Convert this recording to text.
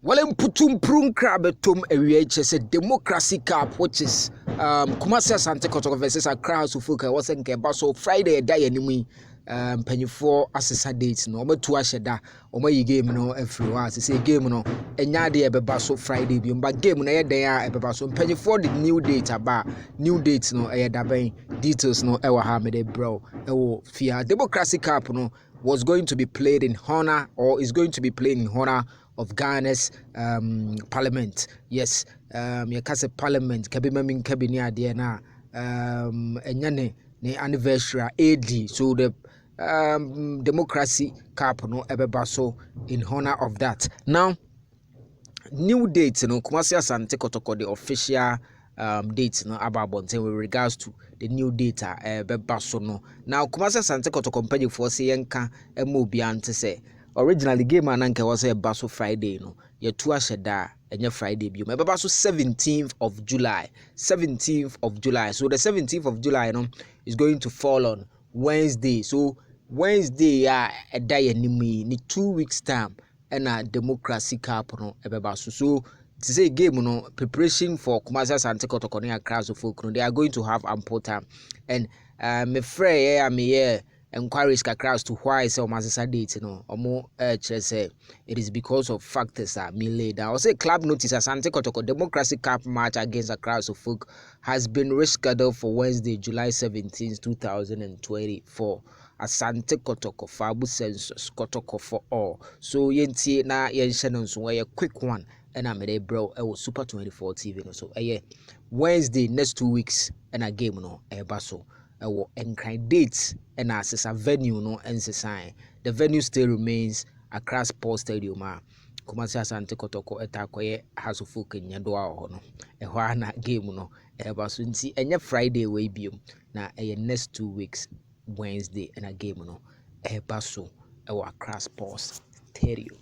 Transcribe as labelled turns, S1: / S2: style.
S1: Walem putum prun krabetum a democracy cup, which is Kumasi Asante Kotoko versus Accra House of Folk was in Kebaso Friday a day anyway. Penny 4 assessor dates no over 2 asheda or my game no everywhere. Say game no and yadi a bebaso Friday but game no a day a bebaso penny 4 the new date about new dates no a dabe details no ever hamede bro ewo fear democracy cup no was going to be played in honor or is going to be played in honor of Ghana's parliament. Yes, you can say parliament kabimami kabini ade na enyane ne anniversary AD, so the democracy cup no ebeba so in honor of that. Now new dates, Kumasi Asante Kotoko, the official dates about with regards to the new data beba no. Now Kumasi Asante Kotoko company for say yenka ante say originally game ananka was a baso Friday no ye two asheda enye Friday bi beba so 17th of July. So the 17th of July is going to fall on Wednesday. So Wednesday a day ni 2 weeks time and a democracy cup no ebeba so to say game no preparation for Kumasi Asante Kotoko ne Accra of Folk no, they are going to have ample time. And me frey enquiries kakra as to why so masasa date omo say it is because of factors me laid down. I say club notice Asante Kotoko democracy cup match against Accra of Folk has been rescheduled for Wednesday, July 17, 2024. Asante Kotoko Fabu census Kotoko for all. So yenti na yenhyɛ so a quick one and I made a bro Super 24 TV so Wednesday next 2 weeks and a game no baso and dates and a venue no and the venue still remains Accra Sports Stadium. Kumasi Asante Kotoko etakoye House of Folk nyadoa ho no ehwa na game no baso nti enye Friday we biom na next 2 weeks Wednesday and a game no baso Accra Sports Stadium.